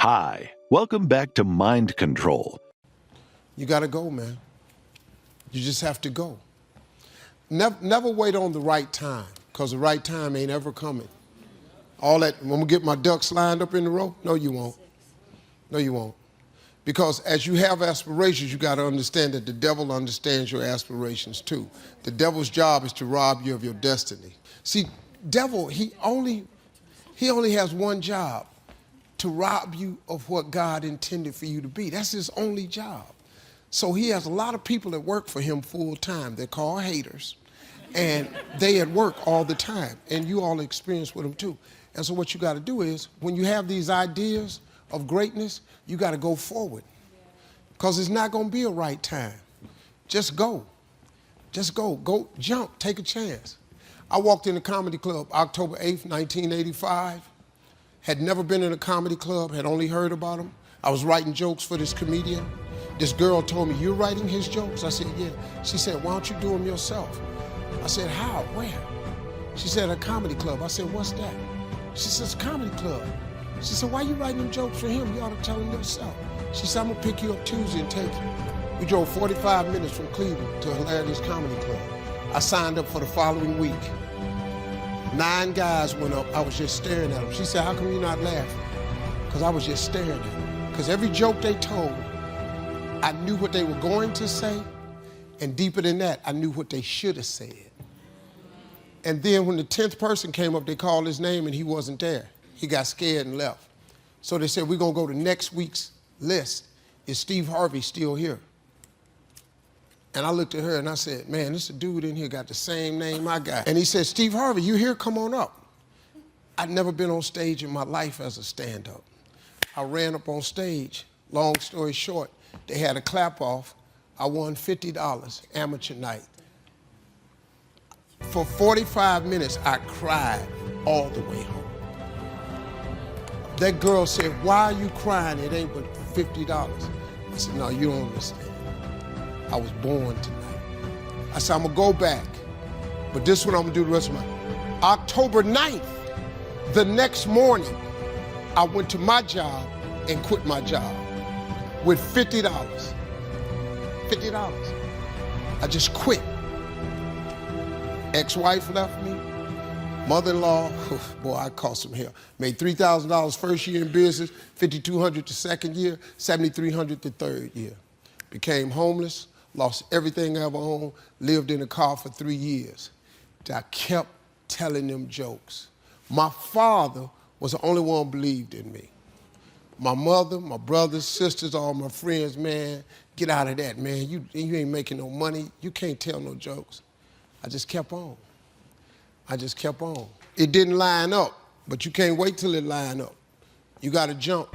Hi, welcome back to Mind Control. You got to go, man. You just have to go. Never wait on the right time, because the right time ain't ever coming. All that, I'm going to get my ducks lined up in the row? No, you won't. No, you won't. Because as you have aspirations, you got to understand that the devil understands your aspirations too. The devil's job is to rob you of your destiny. See, devil, he only has one job: to rob you of what God intended for you to be. That's his only job. So he has a lot of people that work for him full time. They're called haters. And they at work all the time. And you all experience with them too. And so what you got to do is, when you have these ideas of greatness, you got to go forward. Because it's not going to be a right time. Just go. Just go. Go jump. Take a chance. I walked in a comedy club October 8th, 1985. Had never been in a comedy club, had only heard about them. I was writing jokes for this comedian. This girl told me, "You're writing his jokes?" I said, "Yeah." She said, "Why don't you do them yourself?" I said, "How? Where?" She said, "A comedy club." I said, "What's that?" She says, "Comedy club." She said, "Why you writing them jokes for him? You ought to tell him yourself." She said, "I'm gonna pick you up Tuesday and take you." We drove 45 minutes from Cleveland to Hilarity's Comedy Club. I signed up for the following week. 9 guys went up. I was just staring at them. She said, "How come you're not laughing?" Because I was just staring at them. Because every joke they told, I knew what they were going to say, and deeper than that, I knew what they should have said. And then when the 10th person came up, they called his name and he wasn't there. He got scared and left. So they said, "We're gonna go to next week's list. Is Steve Harvey still here?" And I looked at her and I said, "Man, this dude in here got the same name I got." And he said, "Steve Harvey, you here? Come on up." I'd never been on stage in my life as a stand-up. I ran up on stage. Long story short, they had a clap-off. I won $50, amateur night. For 45 minutes, I cried all the way home. That girl said, "Why are you crying? It ain't but $50. I said, "No, you don't understand. I was born tonight." I said, "I'm gonna go back, but this is what I'm gonna do the rest of my life." October 9th, the next morning, I went to my job and quit my job with $50. $50. I just quit. Ex-wife left me. Mother-in-law, boy, I cost some hell. Made $3,000 first year in business, $5,200 the second year, $7,300 the third year. Became homeless, lost everything I ever owned, lived in a car for 3 years. I kept telling them jokes. My father was the only one who believed in me. My mother, my brothers, sisters, all my friends, man, get out of that, man. You ain't making no money. You can't tell no jokes. I just kept on. I just kept on. It didn't line up, but you can't wait till it line up. You gotta jump.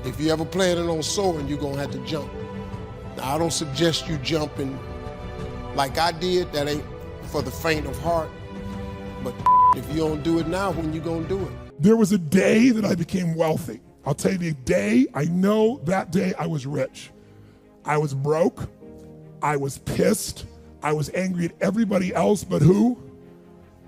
If you ever planning on soaring, you're gonna have to jump. Now, I don't suggest you jumping like I did. That ain't for the faint of heart. But if you don't do it now, when you gonna do it? There was a day that I became wealthy. I'll tell you the day, I know that day I was rich. I was broke, I was pissed, I was angry at everybody else but who?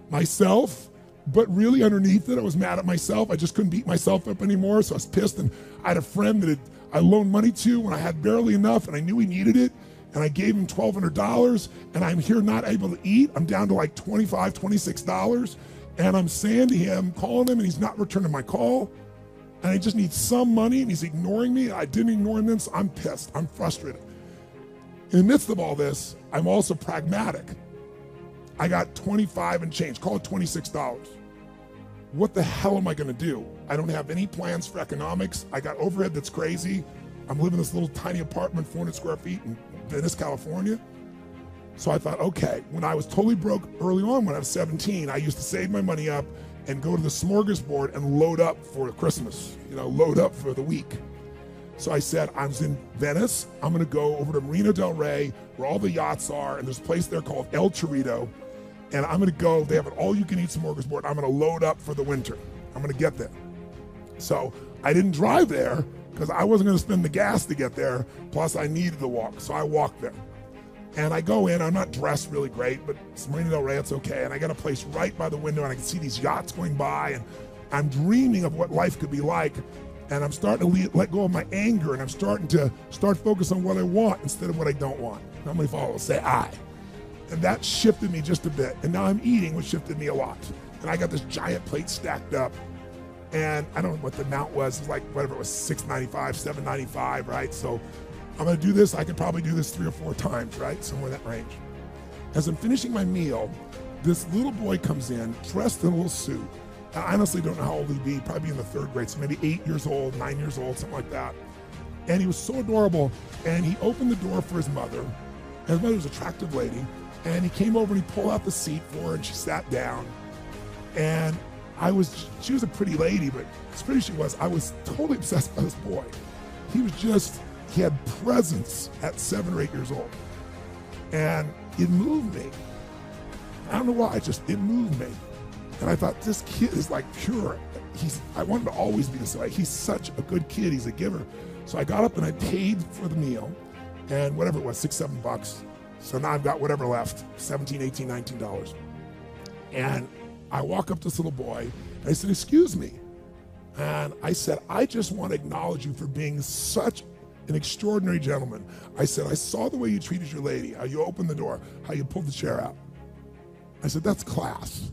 Myself. But really underneath it, I was mad at myself. I just couldn't beat myself up anymore, so I was pissed. And I had a friend that I loaned money to when I had barely enough, and I knew he needed it, and I gave him $1,200, and I'm here not able to eat. I'm down to like $25, $26, and I'm saying to him, calling him, and he's not returning my call. And I just need some money, and he's ignoring me. I didn't ignore him then, so I'm pissed. I'm frustrated. In the midst of all this, I'm also pragmatic. I got 25 and change, call it $26. What the hell am I gonna do? I don't have any plans for economics. I got overhead that's crazy. I'm living in this little tiny apartment, 400 square feet in Venice, California. So I thought, okay, when I was totally broke early on, when I was 17, I used to save my money up and go to the smorgasbord and load up for Christmas, load up for the week. So I said, I was in Venice, I'm gonna go over to Marina del Rey, where all the yachts are, and there's a place there called El Torito, and I'm gonna go, they have an all-you-can-eat smorgasbord, I'm gonna load up for the winter. I'm gonna get there. So I didn't drive there, because I wasn't gonna spend the gas to get there, plus I needed to walk, so I walked there. And I go in, I'm not dressed really great, but it's Marina del Rey, it's okay. And I got a place right by the window and I can see these yachts going by and I'm dreaming of what life could be like. And I'm starting to let go of my anger, and I'm starting to focus on what I want instead of what I don't want. How many followers say I? And that shifted me just a bit. And now I'm eating, which shifted me a lot. And I got this giant plate stacked up. And I don't know what the amount was. It was like, whatever it was, $6.95, $7.95, right? So I'm gonna do this. I could probably do this 3 or 4 times, right? Somewhere in that range. As I'm finishing my meal, this little boy comes in, dressed in a little suit. I honestly don't know how old he'd be, probably in the 3rd grade, so maybe 8 years old, 9 years old, something like that. And he was so adorable, and he opened the door for his mother, and his mother was an attractive lady, and he came over and he pulled out the seat for her, and she sat down. And she was a pretty lady, but as pretty as she was, I was totally obsessed by this boy. He had presence at 7 or 8 years old. And it moved me. I don't know why, it moved me. And I thought, this kid is like pure. I want him to always be this way. He's such a good kid, he's a giver. So I got up and I paid for the meal, and whatever it was, $6, $7. So now I've got whatever left, $17, $18, $19. And I walk up to this little boy, and I said, excuse me. And I said, I just want to acknowledge you for being such an extraordinary gentleman. I said, I saw the way you treated your lady, how you opened the door, how you pulled the chair out. I said, that's class.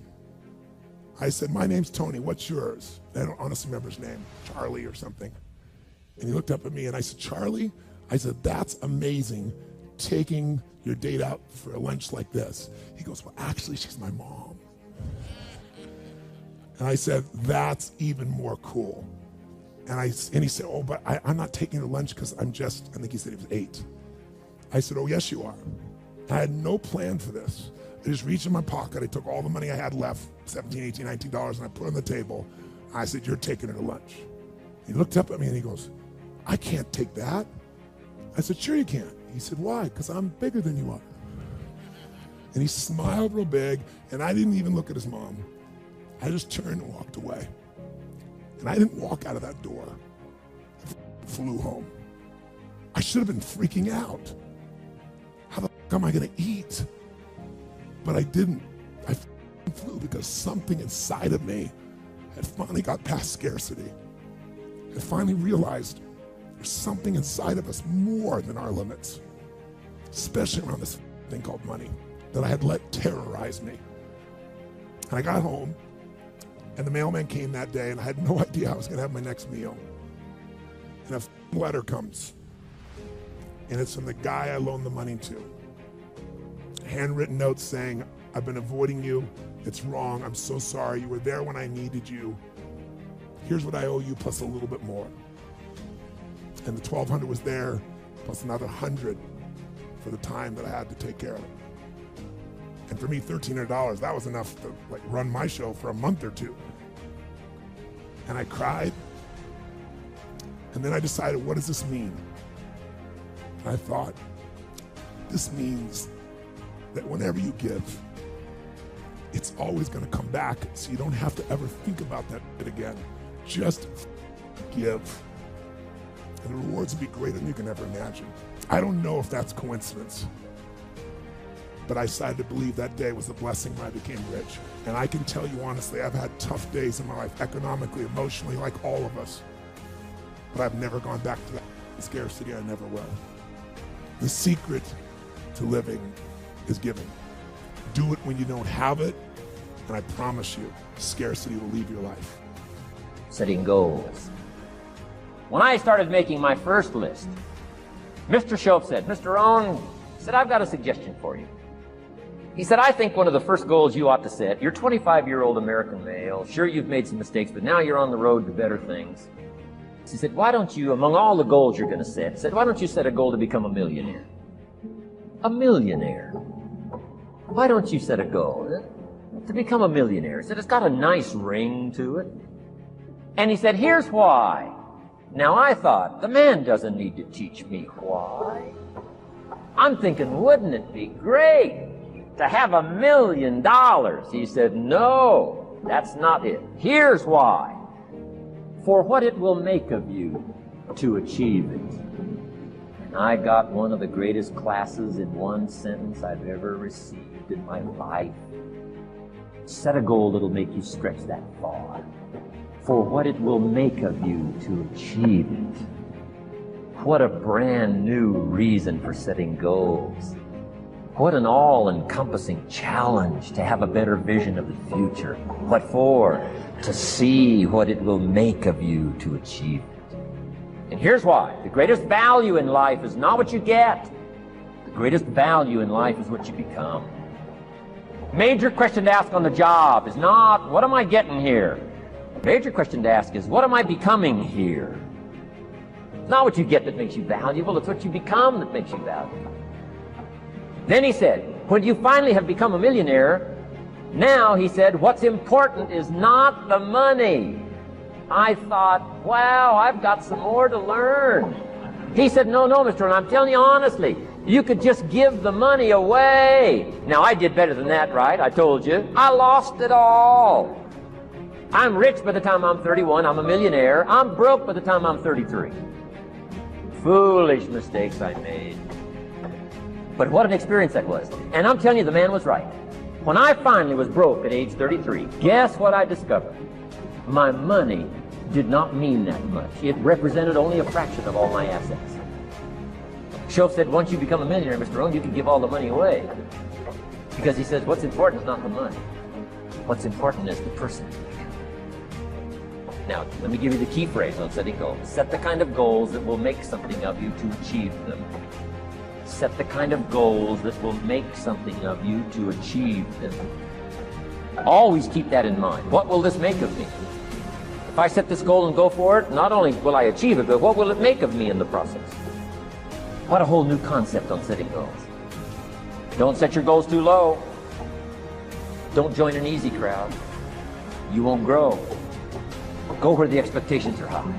I said, my name's Tony, what's yours? I don't honestly remember his name, Charlie or something. And he looked up at me and I said, Charlie? I said, that's amazing, taking your date out for a lunch like this. He goes, well, actually, she's my mom. And I said, that's even more cool. And he said, oh, but I'm not taking her lunch because I think he said he was 8. I said, oh, yes, you are. I had no plan for this. I just reached in my pocket. I took all the money I had left, $17, $18, $19, and I put it on the table. I said, you're taking her to lunch. He looked up at me and he goes, I can't take that. I said, sure you can. He said, why? Because I'm bigger than you are. And he smiled real big, and I didn't even look at his mom. I just turned and walked away. And I didn't walk out of that door. I flew home. I should have been freaking out. How the fuck am I gonna eat? But I didn't. I flew because something inside of me had finally got past scarcity. I finally realized there's something inside of us more than our limits, especially around this thing called money that I had let terrorize me. And I got home, and the mailman came that day, and I had no idea I was gonna have my next meal. And a letter comes, and it's from the guy I loaned the money to. Handwritten notes saying, I've been avoiding you. It's wrong. I'm so sorry. You were there when I needed you. Here's what I owe you plus a little bit more. And the $1,200 was there plus another $100 for the time that I had to take care of it. And for me, $1,300, that was enough to run my show for a month or 2. And I cried. And then I decided, what does this mean? And I thought, this means that whenever you give, it's always gonna come back, so you don't have to ever think about that bit again. Just give. And the rewards will be greater than you can ever imagine. I don't know if that's coincidence, but I decided to believe that day was the blessing when I became rich. And I can tell you honestly, I've had tough days in my life, economically, emotionally, like all of us. But I've never gone back to that scarcity. I never will. The secret to living is giving. Do it when you don't have it, and I promise you, scarcity will leave your life. Setting goals. When I started making my first list, Mr. Shope said, Mr. Rohn, said, I've got a suggestion for you. He said, I think one of the first goals you ought to set, you're a 25-year-old American male, sure you've made some mistakes, but now you're on the road to better things. He said, why don't you, among all the goals you're going to set, he said, why don't you set a goal to become a millionaire? A millionaire. Why don't you set a goal to become a millionaire? He said, it's got a nice ring to it. And he said, here's why. Now I thought, the man doesn't need to teach me why. I'm thinking, wouldn't it be great to have $1 million? He said, no, that's not it. Here's why. For what it will make of you to achieve it. And I got one of the greatest classes in one sentence I've ever received in my life. Set a goal that'll make you stretch that far. for what it will make of you to achieve it. What a brand new reason for setting goals. What an all-encompassing challenge to have a better vision of the future. What for? To see what it will make of you to achieve it. And here's why. The greatest value in life is not what you get. The greatest value in life is what you become. Major question to ask on the job is not, what am I getting here? Major question to ask is, what am I becoming here? It's not what you get that makes you valuable, it's what you become that makes you valuable. Then he said, when you finally have become a millionaire, now, he said, what's important is not the money. I thought, wow, I've got some more to learn. He said, no, Mr. Ron, I'm telling you honestly, you could just give the money away. Now, I did better than that, right? I told you. I lost it all. I'm rich by the time I'm 31. I'm a millionaire. I'm broke by the time I'm 33. Foolish mistakes I made. But what an experience that was. And I'm telling you, the man was right. When I finally was broke at age 33, guess what I discovered? My money did not mean that much. It represented only a fraction of all my assets. Shoaff said, once you become a millionaire, Mr. Rohn, you can give all the money away. Because he says, what's important is not the money. What's important is the person. Now, let me give you the key phrase on setting goals. Set the kind of goals that will make something of you to achieve them. Set the kind of goals that will make something of you to achieve them. Always keep that in mind. What will this make of me? If I set this goal and go for it, not only will I achieve it, but what will it make of me in the process? What a whole new concept on setting goals. Don't set your goals too low. Don't join an easy crowd. You won't grow. Go where the expectations are high.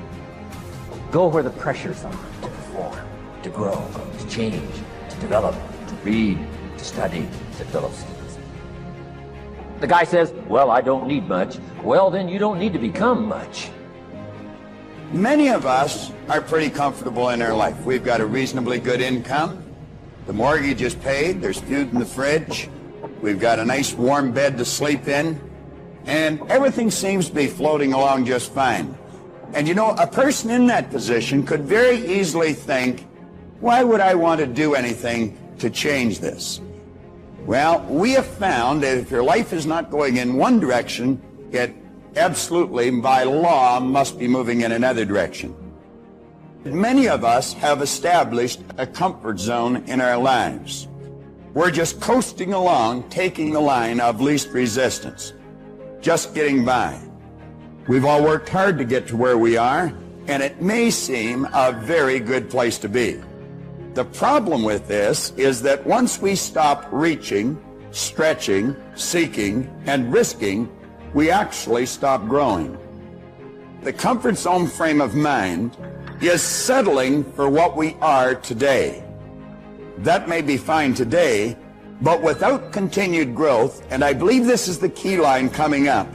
Go where the pressures are to perform, to grow, to change, to develop, to read, to study, to develop skills. The guy says, well, I don't need much. Well, then you don't need to become much. Many of us are pretty comfortable in our life. We've got a reasonably good income. The mortgage is paid. There's food in the fridge. We've got a nice warm bed to sleep in. And everything seems to be floating along just fine. And you know, a person in that position could very easily think, why would I want to do anything to change this? Well, we have found that if your life is not going in one direction, it absolutely, by law, must be moving in another direction. Many of us have established a comfort zone in our lives. We're just coasting along, taking the line of least resistance, just getting by. We've all worked hard to get to where we are, and it may seem a very good place to be. The problem with this is that once we stop reaching, stretching, seeking, and risking, we actually stop growing. The comfort zone frame of mind is settling for what we are today. That may be fine today, but without continued growth, and I believe this is the key line coming up,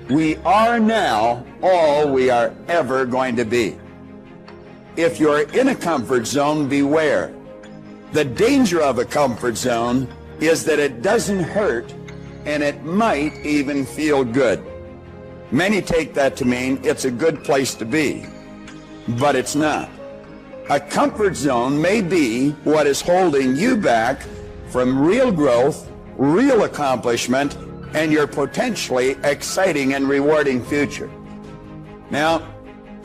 we are now all we are ever going to be. If you're in a comfort zone, beware. The danger of a comfort zone is that it doesn't hurt, and it might even feel good. Many take that to mean it's a good place to be, but it's not. A comfort zone may be what is holding you back from real growth, real accomplishment, and your potentially exciting and rewarding future. Now,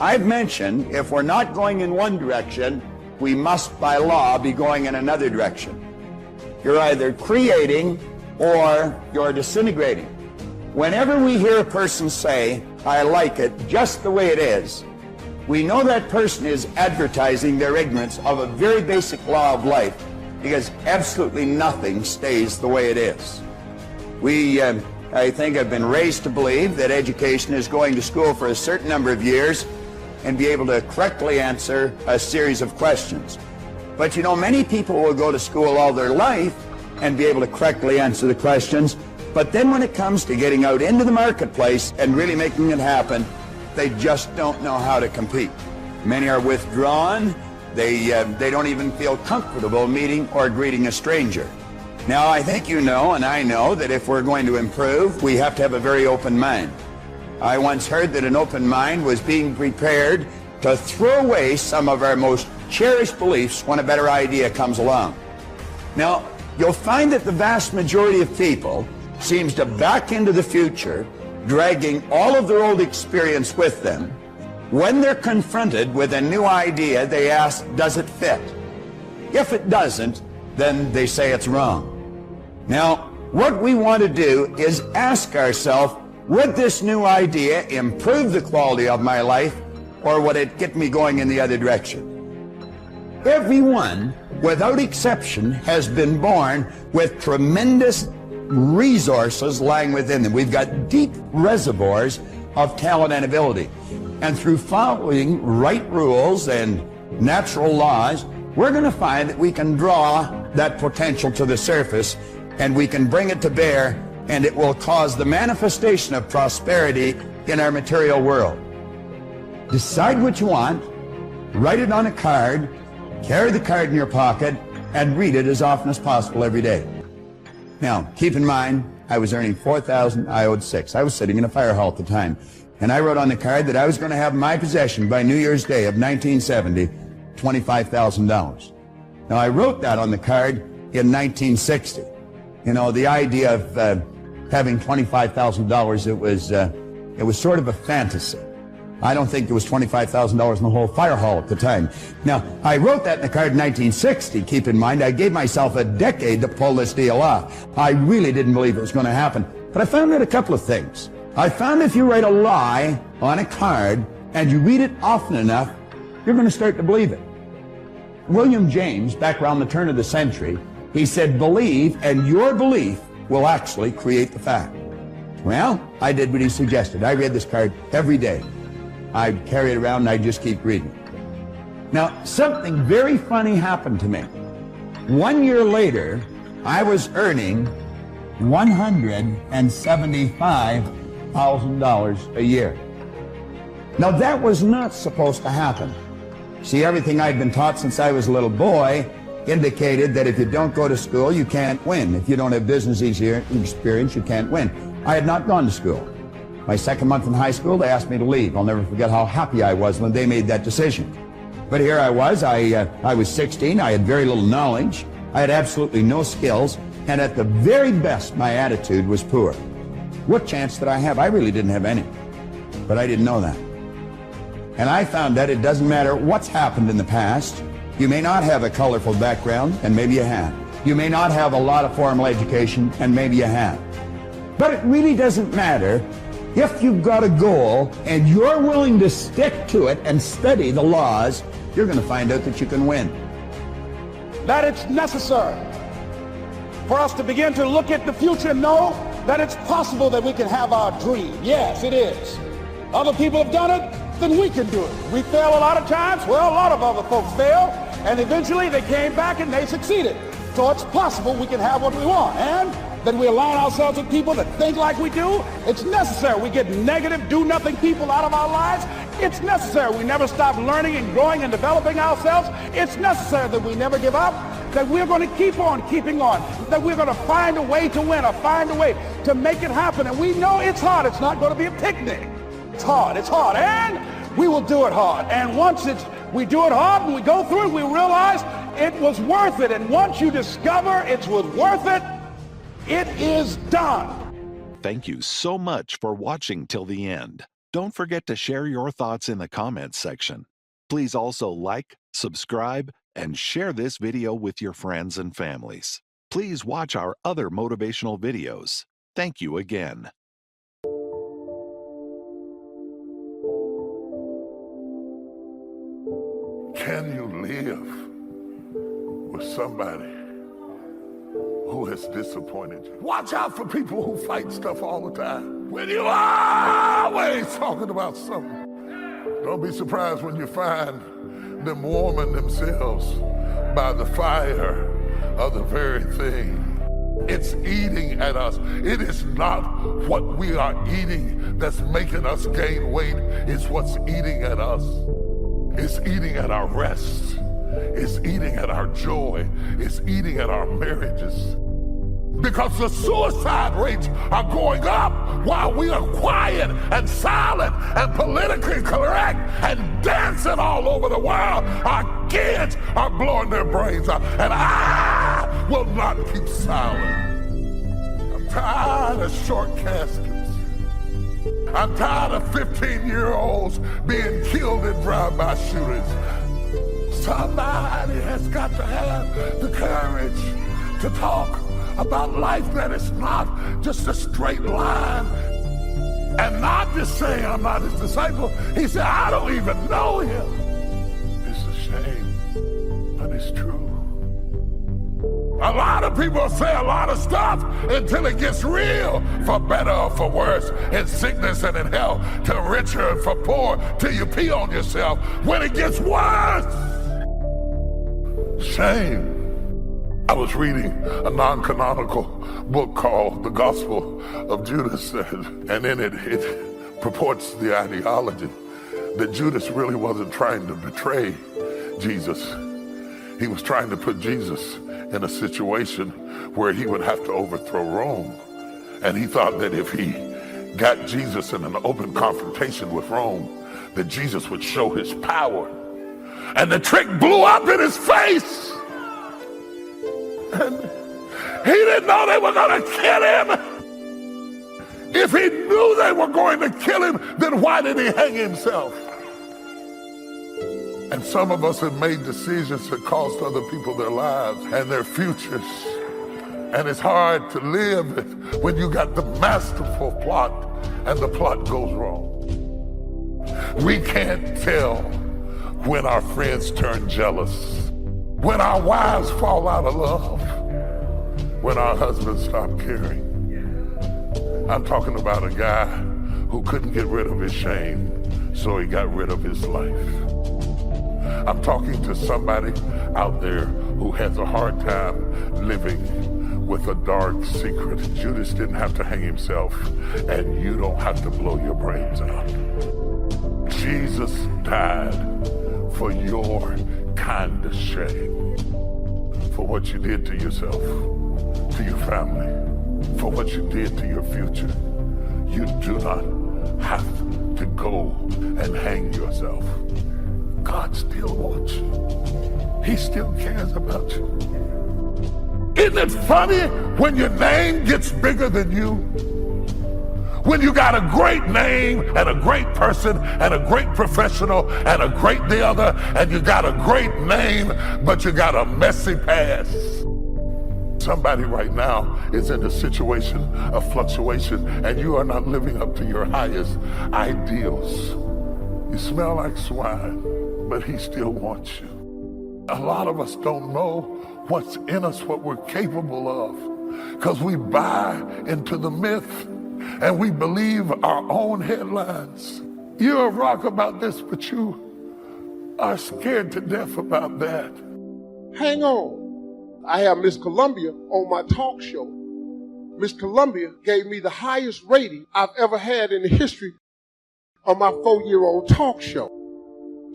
I've mentioned if we're not going in one direction, we must by law be going in another direction. You're either creating or you're disintegrating. Whenever we hear a person say, I like it just the way it is, we know that person is advertising their ignorance of a very basic law of life, because absolutely nothing stays the way it is. We, I think, have been raised to believe that education is going to school for a certain number of years and be able to correctly answer a series of questions. But you know, many people will go to school all their life and be able to correctly answer the questions, but then when it comes to getting out into the marketplace and really making it happen, they just don't know how to compete. Many are withdrawn. They don't even feel comfortable meeting or greeting a stranger. Now, I think you know, and I know, that if we're going to improve, we have to have a very open mind. I once heard that an open mind was being prepared to throw away some of our most cherished beliefs when a better idea comes along. Now, you'll find that the vast majority of people seems to back into the future, dragging all of their old experience with them. When they're confronted with a new idea, they ask, does it fit? If it doesn't, then they say it's wrong. Now, what we want to do is ask ourselves, would this new idea improve the quality of my life, or would it get me going in the other direction? Everyone, without exception, has been born with tremendous resources lying within them. We've got deep reservoirs of talent and ability. And through following right rules and natural laws, we're going to find that we can draw that potential to the surface, and we can bring it to bear, and it will cause the manifestation of prosperity in our material world. Decide what you want, write it on a card, carry the card in your pocket, and read it as often as possible every day. Now, keep in mind, I was earning $4,000, I owed $6,000. I was sitting in a fire hall at the time. And I wrote on the card that I was going to have in my possession by New Year's Day of 1970, $25,000. Now, I wrote that on the card in 1960. You know, the idea of having $25,000, it was sort of a fantasy. I don't think there was $25,000 in the whole fire hall at the time. Now, I wrote that in the card in 1960. Keep in mind, I gave myself a decade to pull this deal off. I really didn't believe it was going to happen. But I found out a couple of things. I found if you write a lie on a card and you read it often enough, you're going to start to believe it. William James, back around the turn of the century, he said, believe, and your belief will actually create the fact. Well, I did what he suggested. I read this card every day. I'd carry it around and I'd just keep reading. Now, something very funny happened to me. 1 year later, I was earning $175,000 a year. Now, that was not supposed to happen. See, everything I'd been taught since I was a little boy indicated that if you don't go to school, you can't win. If you don't have business experience, you can't win. I had not gone to school. My second month in high school, they asked me to leave. I'll never forget how happy I was when they made that decision. But here I was, I was 16, I had very little knowledge, I had absolutely no skills, and at the very best, my attitude was poor. What chance did I have? I really didn't have any. But I didn't know that. And I found that it doesn't matter what's happened in the past. You may not have a colorful background, and maybe you have. You may not have a lot of formal education, and maybe you have. But it really doesn't matter. If you've got a goal and you're willing to stick to it and study the laws, you're going to find out that you can win. That it's necessary for us to begin to look at the future and know that it's possible that we can have our dream. Yes, it is. Other people have done it, then we can do it. We fail a lot of times. Well, a lot of other folks fail, and eventually they came back and they succeeded. So it's possible we can have what we want. And then we align ourselves with people that think like we do. It's necessary. We get negative, do-nothing people out of our lives. It's necessary. We never stop learning and growing and developing ourselves. It's necessary that we never give up, that we're going to keep on keeping on, that we're going to find a way to win or find a way to make it happen. And we know it's hard. It's not going to be a picnic. It's hard. It's hard. And we will do it hard. And once we do it hard and we go through it, we realize it was worth it. And once you discover it was worth it, it is done. Thank you so much for watching till the end. Don't forget to share your thoughts in the comments section. Please also like, subscribe, and share this video with your friends and families. Please watch our other motivational videos. Thank you again. Can you live with somebody who has disappointed you? Watch out for people who fight stuff all the time. When you are always talking about something, don't be surprised when you find them warming themselves by the fire of the very thing. It's eating at us. It is not what we are eating that's making us gain weight. It's what's eating at us. It's eating at our rest. It's eating at our joy. It's eating at our marriages. because the suicide rates are going up while we are quiet and silent and politically correct and dancing all over the world. Our kids are blowing their brains out, and I will not keep silent. I'm tired of short caskets. I'm tired of 15-year-olds being killed in drive-by shootings. Somebody has got to have the courage to talk about life that is not just a straight line, and not just saying I'm not his disciple. He said, I don't even know him. It's a shame, but it's true. A lot of people say a lot of stuff until it gets real, for better or for worse, in sickness and in health, to richer and for poor, till you pee on yourself when it gets worse. Shame. I was reading a non-canonical book called The Gospel of Judas, and in it purports the ideology that Judas really wasn't trying to betray Jesus. He was trying to put Jesus in a situation where he would have to overthrow Rome. And he thought that if he got Jesus in an open confrontation with Rome, that Jesus would show his power. And the trick blew up in his face. And he didn't know they were going to kill him. If he knew they were going to kill him, then why did he hang himself? And some of us have made decisions that cost other people their lives and their futures. And it's hard to live when you got the masterful plot and the plot goes wrong. We can't tell when our friends turn jealous, when our wives fall out of love, when our husbands stop caring. I'm talking about a guy who couldn't get rid of his shame, so he got rid of his life. I'm talking to somebody out there who has a hard time living with a dark secret. Judas didn't have to hang himself, and you don't have to blow your brains out. Jesus died for your kind of shame, for what you did to yourself, to your family, for what you did to your future. You do not have to go and hang yourself. God still wants you. He still cares about you. Isn't it funny when your name gets bigger than you? When you got a great name and a great person and a great professional and a great the other, and you got a great name, but you got a messy past. Somebody right now is in a situation of fluctuation, and you are not living up to your highest ideals. You smell like swine, but he still wants you. A lot of us don't know what's in us, what we're capable of, because we buy into the myth and we believe our own headlines. You're a rock about this, but you are scared to death about that. Hang on. I have Miss Columbia on my talk show. Miss Columbia gave me the highest rating I've ever had in the history of my 4-year-old talk show.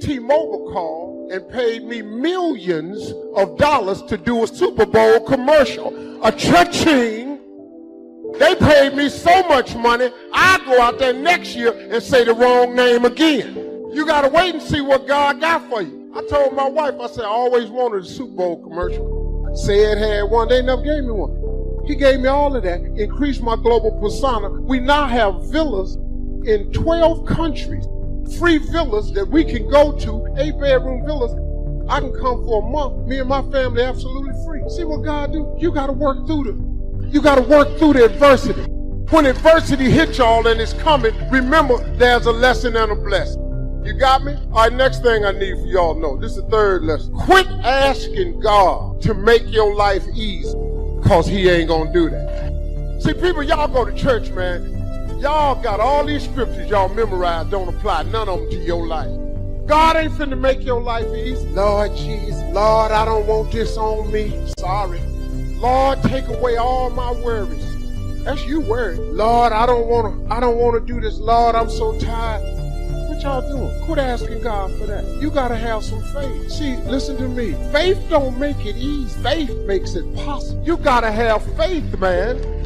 T-Mobile called and paid me millions of dollars to do a Super Bowl commercial. A cha-ching. They paid me so much money, I go out there next year and say the wrong name again. You gotta wait and see what God got for you. I told my wife, I said, I always wanted a Super Bowl commercial. Said had one, they never gave me one. He gave me all of that, increased my global persona. We now have villas in 12 countries. Free villas that we can go to, 8-bedroom villas. I can come for a month, me and my family absolutely free. See what God do? You gotta work through the adversity. When adversity hits y'all and it's coming, remember there's a lesson and a blessing. You got me? All right, next thing I need for y'all to know, this is the third lesson. Quit asking God to make your life easy, because he ain't gonna do that. See, people, y'all go to church, man. Y'all got all these scriptures y'all memorized, don't apply none of them to your life. God ain't finna make your life easy. Lord Jesus, Lord, I don't want this on me. Sorry. Lord, take away all my worries. That's you worried. Lord, I don't wanna do this. Lord, I'm so tired. But y'all doing? Quit asking God for that. You got to have some faith. See, listen to me. Faith don't make it easy. Faith makes it possible. You got to have faith, man.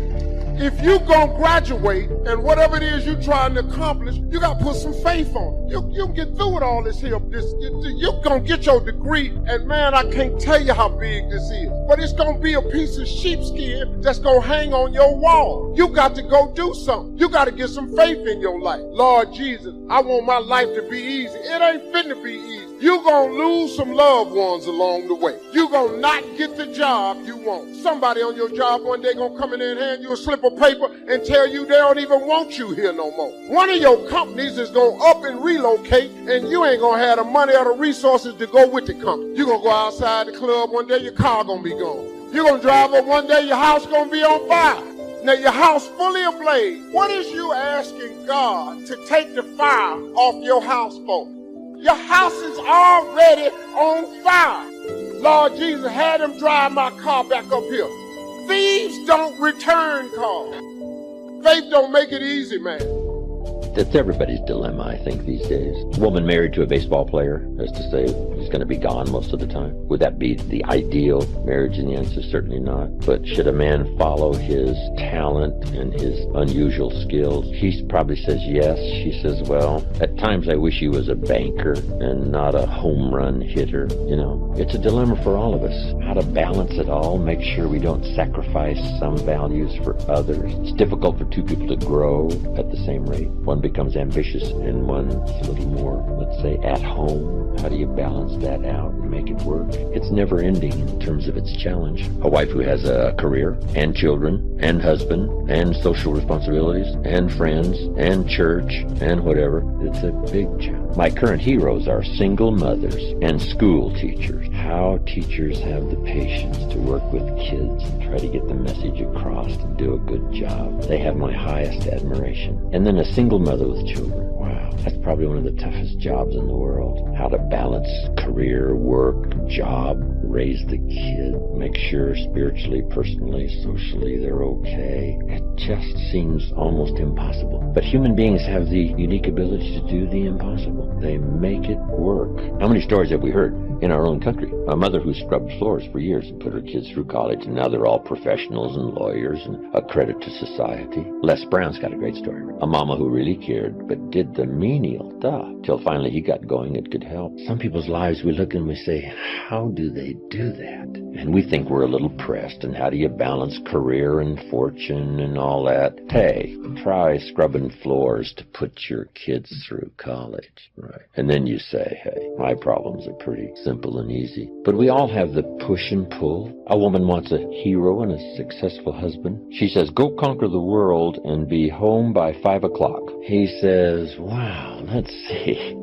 If you gonna graduate and whatever it is you're trying to accomplish, you gotta put some faith on it. You can get through with all this here. You're gonna get your degree, and man, I can't tell you how big this is. But it's gonna be a piece of sheepskin that's gonna hang on your wall. You got to go do something. You gotta get some faith in your life. Lord Jesus, I want my life to be easy. It ain't finna be easy. You're gonna lose some loved ones along the way. You're gonna not get the job you want. Somebody on your job one day gonna come in there and hand you a slip of paper and tell you they don't even want you here no more. One of your companies is gonna up and relocate, and you ain't gonna have the money or the resources to go with the company. You're gonna go outside the club one day, your car gonna be gone. You're gonna drive up one day, your house gonna be on fire. Now your house fully ablaze. What is you asking God to take the fire off your house for? Your house is already on fire. Lord Jesus, had them drive my car back up here. Thieves don't return cars. Faith don't make it easy, man. That's everybody's dilemma, I think, these days. A woman married to a baseball player, as to say, he's going to be gone most of the time. Would that be the ideal marriage? And the answer is certainly not. But should a man follow his talent and his unusual skills? He probably says yes. She says, well, at times I wish he was a banker and not a home run hitter. You know, it's a dilemma for all of us. How to balance it all, make sure we don't sacrifice some values for others. It's difficult for two people to grow at the same rate. One becomes ambitious and one's a little more, let's say, at home. How do you balance that out and make it work? It's never ending in terms of its challenge. A wife who has a career and children and husband and social responsibilities and friends and church and whatever, it's a big challenge. My current heroes are single mothers and school teachers. How teachers have the patience to work with kids and try to get the message across and do a good job. They have my highest admiration. And then a single mother with children. Wow, that's probably one of the toughest jobs in the world. How to balance career, work, job, raise the kid, make sure spiritually, personally, socially they're okay. It just seems almost impossible. But human beings have the unique ability to do the impossible. They make it work. How many stories have we heard in our own country? A mother who scrubbed floors for years and put her kids through college, and now they're all professionals and lawyers and a credit to society. Les Brown's got a great story. A mama who really cared but did the menial stuff till finally he got going and could help. Some people's lives we look and we say, how do they do that? And we think we're a little pressed, and how do you balance career and fortune and all that? Hey, try scrubbing floors to put your kids through college, right? And then you say, hey, my problems are pretty simple and easy. But we all have the push and pull. A woman wants a hero and a successful husband. She says, go conquer the world and be home by 5 o'clock. He says, wow, let's see.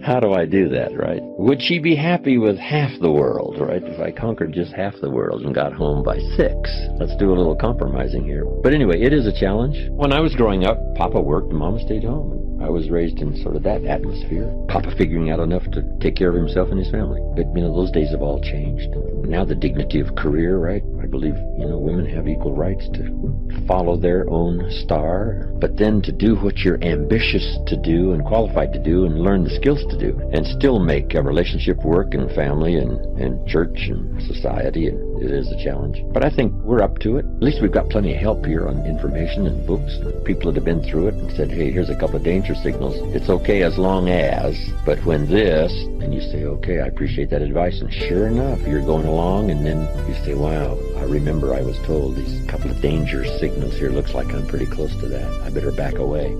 How do I do that, right? Would she be happy with half the world, right? If I conquered just half the world and got home by 6. Let's do a little compromising here. But anyway, it is a challenge. When I was growing up, Papa worked and Mama stayed home. I was raised in sort of that atmosphere. Papa figuring out enough to take care of himself and his family. But, those days have all changed. Now the dignity of career, right? I believe, women have equal rights to follow their own star, but then to do what you're ambitious to do and qualified to do and learn the skills to do and still make a relationship work and family and church and society. And it is a challenge. But I think we're up to it. At least we've got plenty of help here on information and books. People that have been through it and said, hey, here's a couple of danger signals. It's okay as long as, but when this, and you say, okay, I appreciate that advice. And sure enough, you're going along and then you say, wow, I remember I was told these couple of danger signals here. Looks like I'm pretty close to that. I better back away.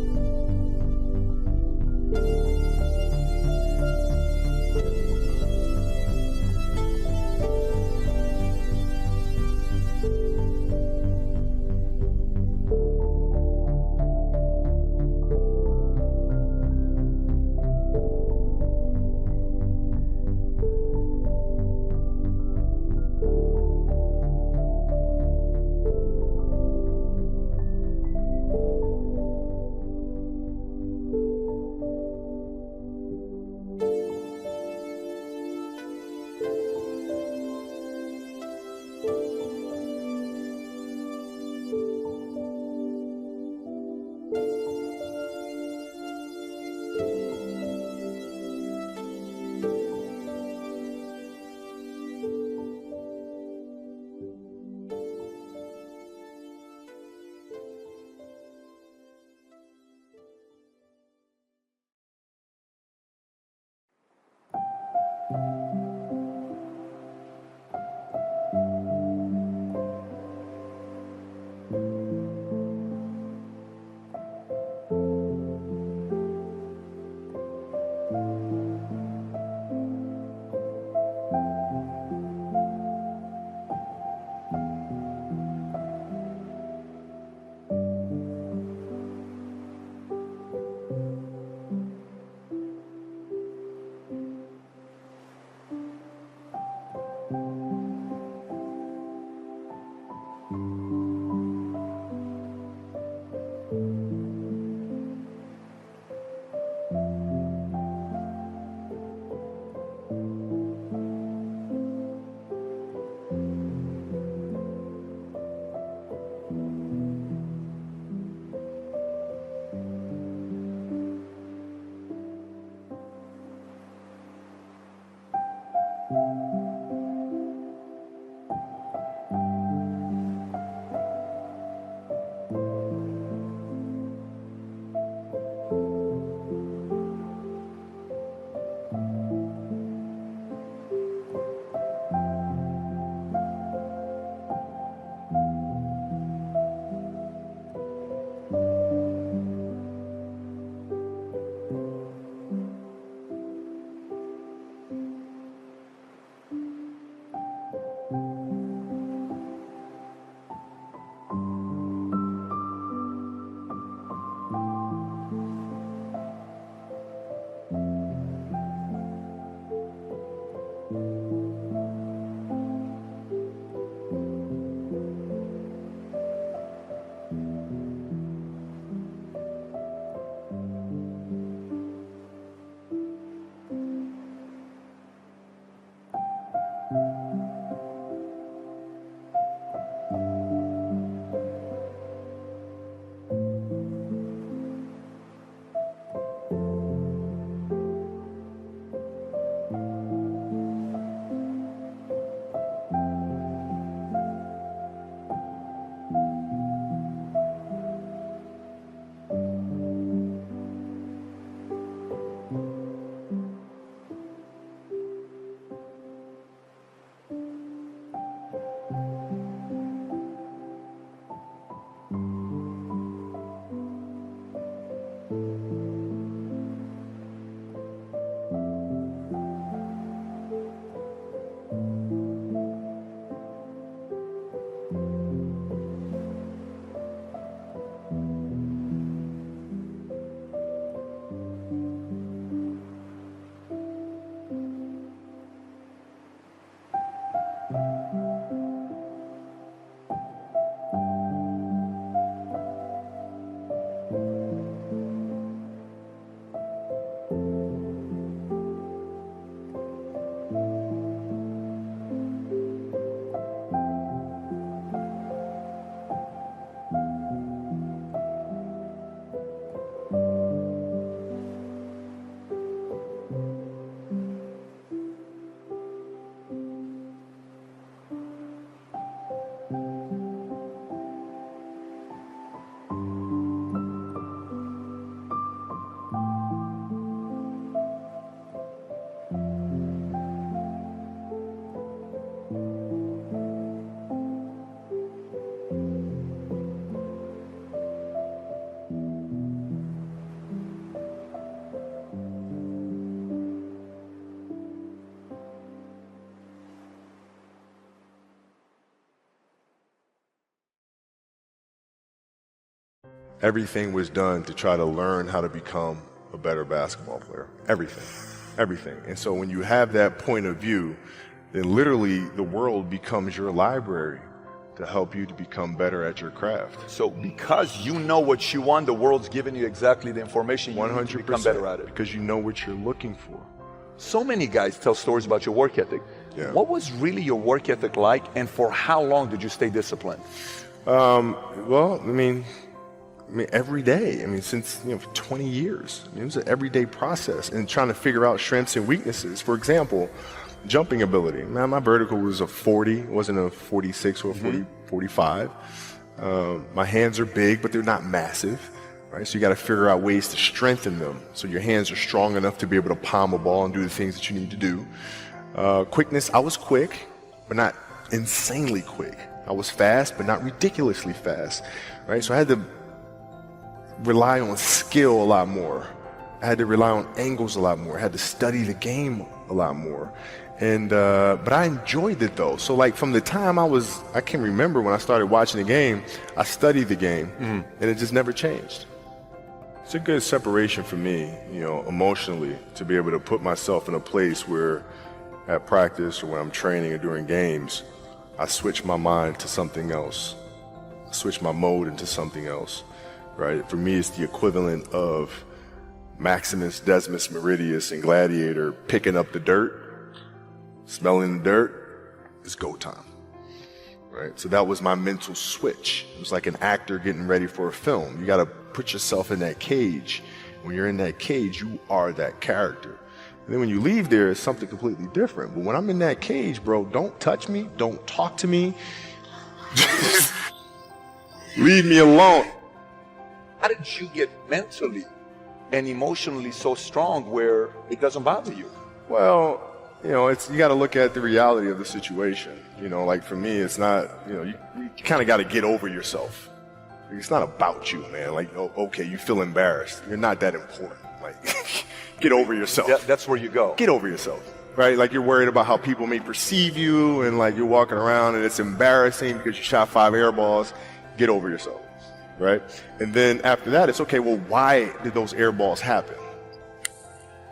Everything was done to try to learn how to become a better basketball player. Everything. And so when you have that point of view, then literally the world becomes your library to help you to become better at your craft. So because you know what you want, the world's giving you exactly the information you need to become better at it. Because you know what you're looking for. So many guys tell stories about your work ethic. Yeah. What was really your work ethic like, and for how long did you stay disciplined? Well, I mean, every day. I mean, since, for 20 years. It was an everyday process and trying to figure out strengths and weaknesses. For example, jumping ability. Man, my vertical was a 40, it wasn't a 46 or a 45. My hands are big, but they're not massive. right? So you got to figure out ways to strengthen them so your hands are strong enough to be able to palm a ball and do the things that you need to do. Quickness, I was quick, but not insanely quick. I was fast, but not ridiculously fast, right? So I had to rely on skill a lot more. I had to rely on angles a lot more. I had to study the game a lot more. And but I enjoyed it though. So like from the time I can remember when I started watching the game, I studied the game, and it just never changed. It's a good separation for me, you know, emotionally, to be able to put myself in a place where at practice or when I'm training or during games, I switch my mind to something else. I switch my mode into something else, right? For me, it's the equivalent of Maximus Decimus Meridius in Gladiator picking up the dirt. Smelling the dirt, it's go time, right? So that was my mental switch. It was like an actor getting ready for a film. You got to put yourself in that cage. When you're in that cage, you are that character. And then when you leave there, it's something completely different. But when I'm in that cage, bro, don't touch me. Don't talk to me. Just leave me alone. How did you get mentally and emotionally so strong where it doesn't bother you? Well, you know, you got to look at the reality of the situation. You know, like for me, it's not, you know, you kind of got to get over yourself. It's not about you, man. Like, oh, okay, you feel embarrassed. You're not that important. Like, get over yourself. Yeah, that's where you go. Get over yourself, right? Like you're worried about how people may perceive you and like you're walking around and it's embarrassing because you shot 5 air balls. Get over yourself, right? And then after that, it's okay, well, why did those air balls happen?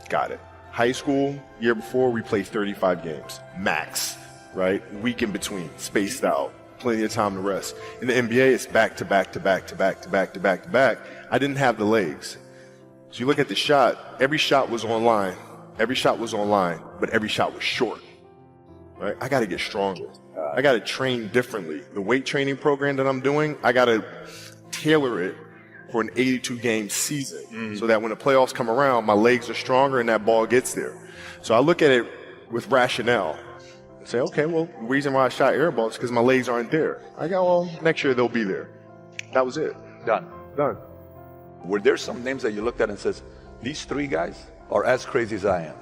Got it. High school, year before, we played 35 games, max, right? Week in between, spaced out, plenty of time to rest. In the NBA, it's back to back to back to back to back to back to back. I didn't have the legs. So you look at the shot, every shot was online. Every shot was online, but every shot was short, right? I got to get stronger. I got to train differently. The weight training program that I'm doing, I got to tailor it for an 82-game season so that when the playoffs come around, my legs are stronger and that ball gets there. So I look at it with rationale and say, okay, well, the reason why I shot air balls is because my legs aren't there. I go, well, next year they'll be there. That was it. Done. Were there some names that you looked at and says, these 3 guys are as crazy as I am?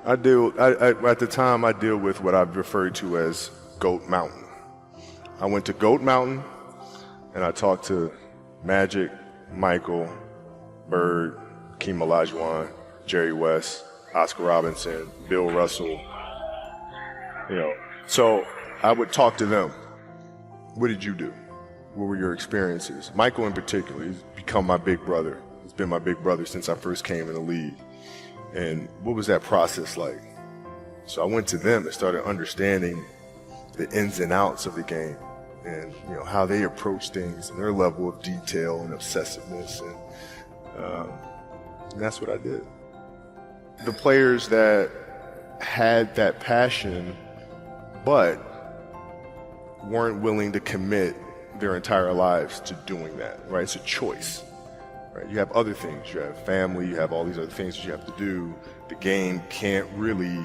At the time, I deal with what I've referred to as Goat Mountain. I went to Goat Mountain and I talked to Magic, Michael, Bird, Keem Olajuwon, Jerry West, Oscar Robinson, Bill Russell, you know. So I would talk to them. What did you do? What were your experiences? Michael in particular, he's become my big brother. He's been my big brother since I first came in the league. And what was that process like? So I went to them and started understanding the ins and outs of the game. And you know how they approach things and their level of detail and obsessiveness, and that's what I did. The players that had that passion but weren't willing to commit their entire lives to doing that, right? It's a choice, right? You have other things, you have family, you have all these other things that you have to do. The game can't really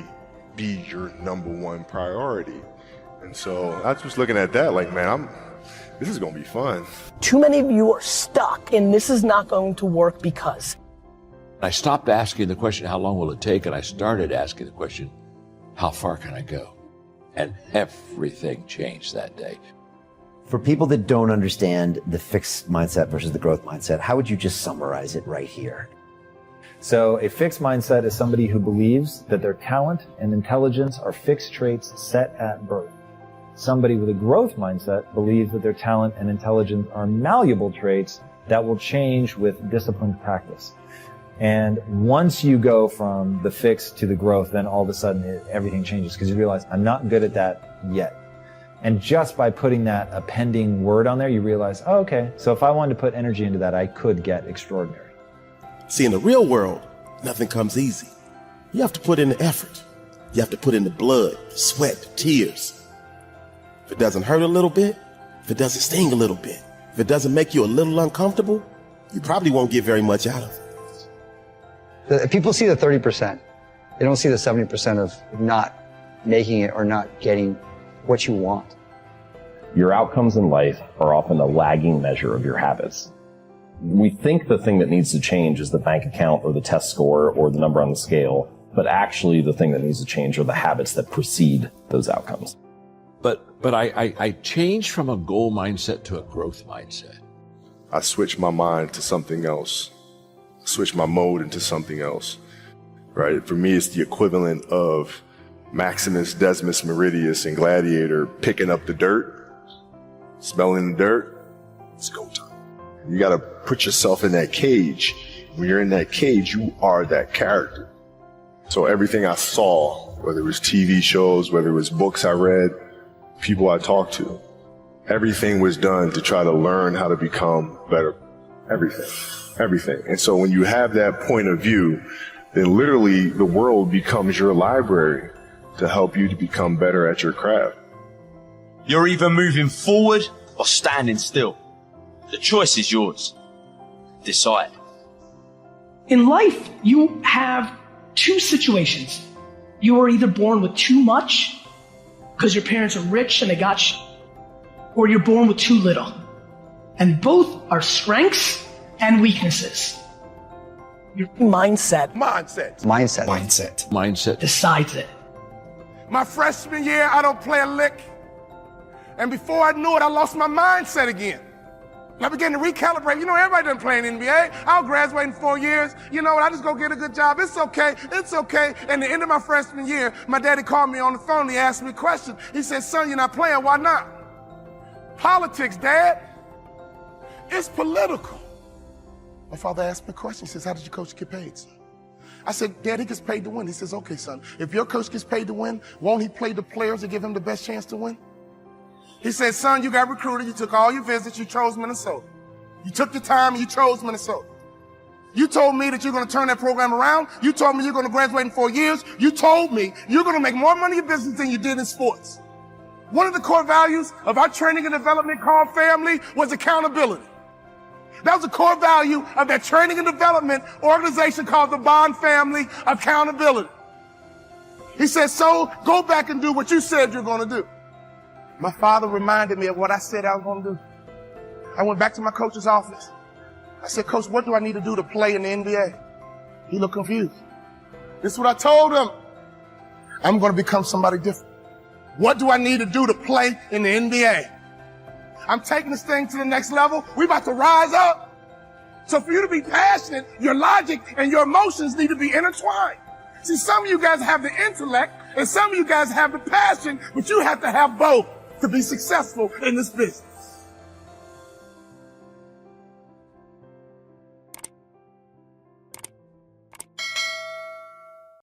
be your #1 priority. And so I was looking at that like, man, this is going to be fun. Too many of you are stuck and this is not going to work because. I stopped asking the question, how long will it take? And I started asking the question, how far can I go? And everything changed that day. For people that don't understand the fixed mindset versus the growth mindset, how would you just summarize it right here? So a fixed mindset is somebody who believes that their talent and intelligence are fixed traits set at birth. Somebody with a growth mindset believes that their talent and intelligence are malleable traits that will change with disciplined practice. And once you go from the fixed to the growth, then all of a sudden everything changes because you realize I'm not good at that yet. And just by putting that appending word on there, you realize, oh, okay, so if I wanted to put energy into that, I could get extraordinary. See, in the real world, nothing comes easy. You have to put in the effort. You have to put in the blood, sweat, tears. If it doesn't hurt a little bit, if it doesn't sting a little bit, if it doesn't make you a little uncomfortable, you probably won't get very much out of it. People see the 30%. They don't see the 70% of not making it or not getting what you want. Your outcomes in life are often a lagging measure of your habits. We think the thing that needs to change is the bank account or the test score or the number on the scale, but actually the thing that needs to change are the habits that precede those outcomes. But I changed from a goal mindset to a growth mindset. I switched my mind to something else, switched my mode into something else, right? For me, it's the equivalent of Maximus Decimus Meridius in Gladiator picking up the dirt, smelling the dirt. It's go time. You got to put yourself in that cage. When you're in that cage, you are that character. So everything I saw, whether it was TV shows, whether it was books I read, people I talked to, everything was done to try to learn how to become better. Everything. And so when you have that point of view, then literally the world becomes your library to help you to become better at your craft. You're either moving forward or standing still. The choice is yours. Decide. In life, you have two situations. You are either born with too much because your parents are rich and they got you, or you're born with too little. And both are strengths and weaknesses. Your mindset decides it. My freshman year, I don't play a lick. And before I knew it, I lost my mindset again. And I began to recalibrate. You know, everybody doesn't play in the NBA. I'll graduate in 4 years. You know what? I just go get a good job. It's okay. It's okay. And at the end of my freshman year, my daddy called me on the phone. He asked me a question. He said, son, you're not playing. Why not? Politics, Dad. It's political. My father asked me a question. He says, how did your coach get paid, son? I said, Dad, he gets paid to win. He says, okay, son, if your coach gets paid to win, won't he play the players to give him the best chance to win? He said, son, you got recruited. You took all your visits. You chose Minnesota. You took the time and you chose Minnesota. You told me that you're going to turn that program around. You told me you're going to graduate in 4 years. You told me you're going to make more money in business than you did in sports. One of the core values of our training and development called family was accountability. That was a core value of that training and development organization called the Bond Family, accountability. He said, so go back and do what you said you're going to do. My father reminded me of what I said I was going to do. I went back to my coach's office. I said, Coach, what do I need to do to play in the NBA? He looked confused. This is what I told him. I'm going to become somebody different. What do I need to do to play in the NBA? I'm taking this thing to the next level. We're about to rise up. So for you to be passionate, your logic and your emotions need to be intertwined. See, some of you guys have the intellect and some of you guys have the passion, but you have to have both to be successful in this business.